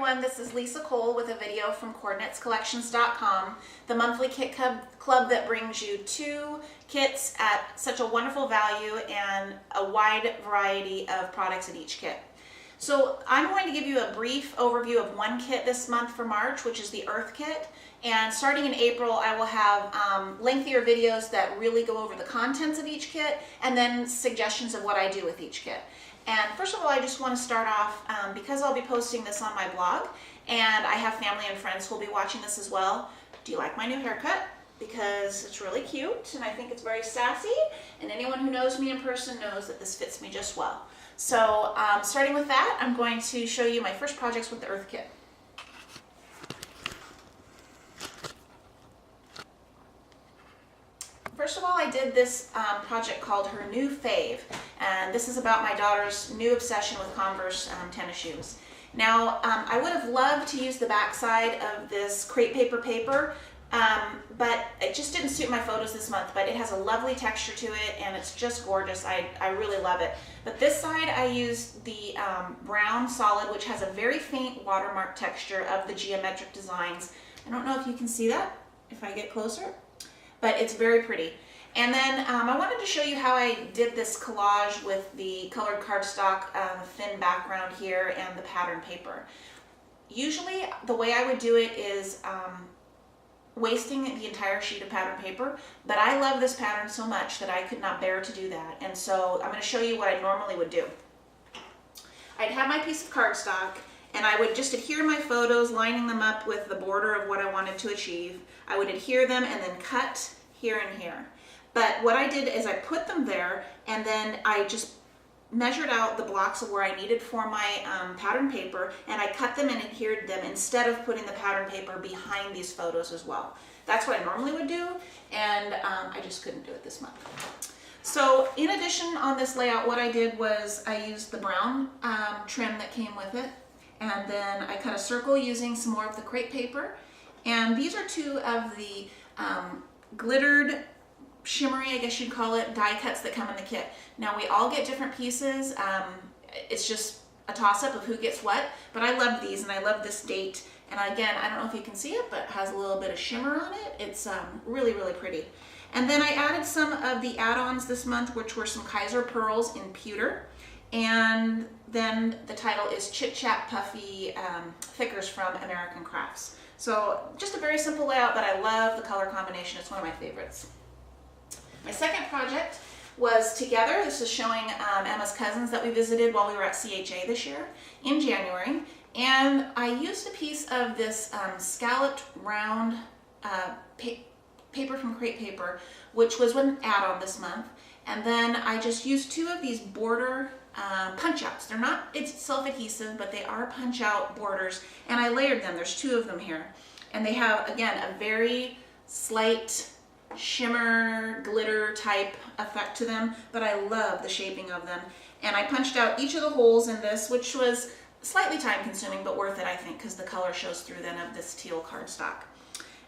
everyone, this is Lisa Cole with a video from CoordinatesCollections.com, the monthly kit club that brings you 2 kits at such a wonderful value and a wide variety of products in each kit. So I'm going to give you a brief overview of one kit this month for March, which is the Earth Kit. And starting in April, I will have lengthier videos that really go over the contents of each kit and then suggestions of what I do with each kit. And first of all, I just want to start off, because I'll be posting this on my blog, and I have family and friends who will be watching this as well. Do you like my new haircut? Because it's really cute, and I think it's very sassy, and anyone who knows me in person knows that this fits me just well. So starting with that, I'm going to show you my first projects with the Earth Kit. First of all, I did this project called Her New Fave, and this is about my daughter's new obsession with Converse tennis shoes. Now, I would have loved to use the backside of this crepe paper, but it just didn't suit my photos this month, but it has a lovely texture to it, and it's just gorgeous. I really love it. But this side, I used the brown solid, which has a very faint watermark texture of the geometric designs. I don't know if you can see that, if I get closer, but it's very pretty. And then I wanted to show you how I did this collage with the colored cardstock, thin background here, and the pattern paper. Usually the way I would do it is wasting the entire sheet of pattern paper, but I love this pattern so much that I could not bear to do that. And so I'm going to show you what I normally would do. I'd have my piece of cardstock, and I would just adhere my photos, lining them up with the border of what I wanted to achieve. I would adhere them and then cut here and here. But what I did is I put them there, and then I just measured out the blocks of where I needed for my pattern paper, and I cut them and adhered them instead of putting the pattern paper behind these photos as well. That's what I normally would do, and I just couldn't do it this month. So in addition on this layout, what I did was I used the brown trim that came with it, and then I cut a circle using some more of the crepe paper. And these are 2 of the glittered, shimmery, I guess you'd call it, die cuts that come in the kit. Now we all get different pieces. It's just a toss-up of who gets what, but I love these, and I love this date. And again, I don't know if you can see it, but it has a little bit of shimmer on it. It's really, really pretty. And then I added some of the add-ons this month, which were some Kaiser pearls in pewter. And then the title is Chit Chat Puffy Thickers from American Crafts. So just a very simple layout, but I love the color combination. It's one of my favorites. My second project was Together. This is showing Emma's cousins that we visited while we were at CHA this year in January. And I used a piece of this scalloped round paper from crepe paper, which was an add-on this month. And then I just used 2 of these border punch-outs. They're not self-adhesive, but they are punch-out borders, and I layered them. There's 2 of them here, and they have, again, a very slight shimmer, glitter type effect to them, but I love the shaping of them. And I punched out each of the holes in this, which was slightly time-consuming, but worth it, I think, because the color shows through then of this teal cardstock.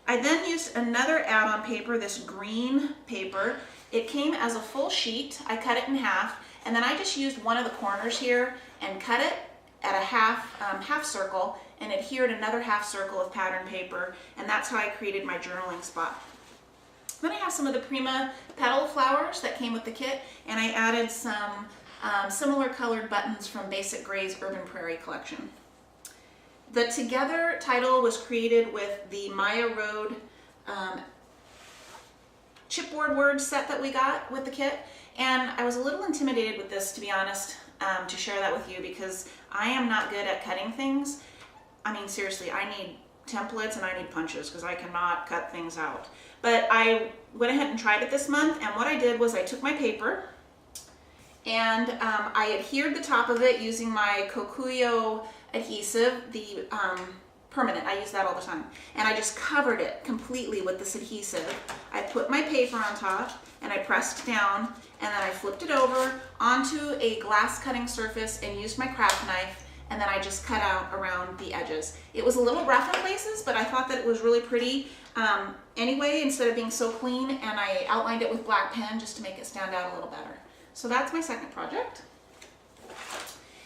I then used another add-on paper, this green paper. It came as a full sheet. I cut it in half, and then I just used one of the corners here and cut it at a half circle and adhered another half circle of pattern paper, and that's how I created my journaling spot. Then I have some of the Prima petal flowers that came with the kit, and I added some similar colored buttons from Basic Gray's Urban Prairie collection. The Together title was created with the Maya Road chipboard word set that we got with the kit, and I was a little intimidated with this, to be honest, to share that with you, because I am not good at cutting things. I mean, seriously, I need templates and I need punches because I cannot cut things out. But I went ahead and tried it this month, and what I did was I took my paper and I adhered the top of it using my Kokuyo adhesive, the permanent. I use that all the time. And I just covered it completely with this adhesive. I put my paper on top and I pressed down, and then I flipped it over onto a glass cutting surface and used my craft knife, and then I just cut out around the edges. It was a little rough in places, but I thought that it was really pretty anyway, instead of being so clean, and I outlined it with black pen just to make it stand out a little better. So that's my second project.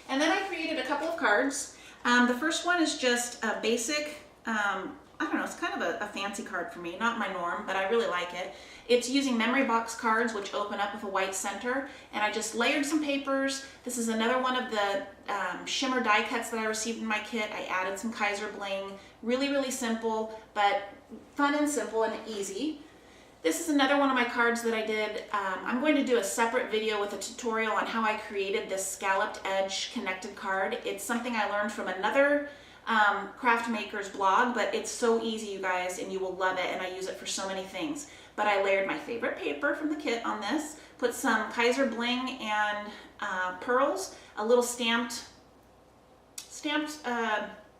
And then I created a couple of cards. The first one is just a basic, I don't know, it's kind of a fancy card for me, not my norm, but I really like it. It's using memory box cards, which open up with a white center, and I just layered some papers. This is another one of the shimmer die cuts that I received in my kit. I added some Kaiser bling. Really, really simple, but fun and simple and easy. This is another one of my cards that I did. I'm going to do a separate video with a tutorial on how I created this scalloped edge connected card. It's something I learned from another craft maker's blog, but it's so easy, you guys, and you will love it, and I use it for so many things. But I layered my favorite paper from the kit on this, put some Kaiser bling and pearls, a little stamped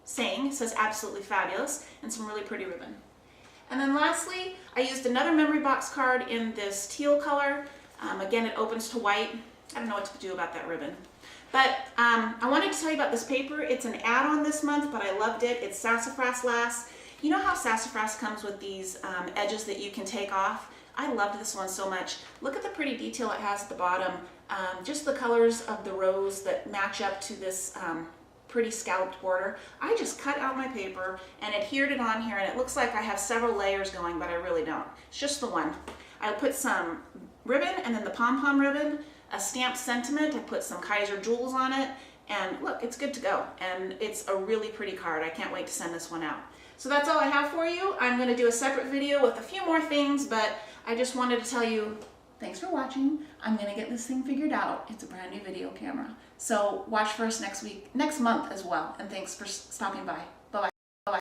saying, it says absolutely fabulous, and some really pretty ribbon. And then lastly, I used another memory box card in this teal color. Again, it opens to white. I don't know what to do about that ribbon. But I wanted to tell you about this paper. It's an add-on this month, but I loved it. It's Sassafras Lass. You know how Sassafras comes with these edges that you can take off? I loved this one so much. Look at the pretty detail it has at the bottom. Just the colors of the rose that match up to this pretty scalloped border. I just cut out my paper and adhered it on here, and it looks like I have several layers going, but I really don't. It's just the one. I put some ribbon and then the pom-pom ribbon, a stamped sentiment. I put some Kaiser jewels on it, and look, it's good to go. And it's a really pretty card. I can't wait to send this one out. So that's all I have for you. I'm going to do a separate video with a few more things, but I just wanted to tell you, thanks for watching. I'm going to get this thing figured out. It's a brand new video camera. So watch for us next month as well. And thanks for stopping by.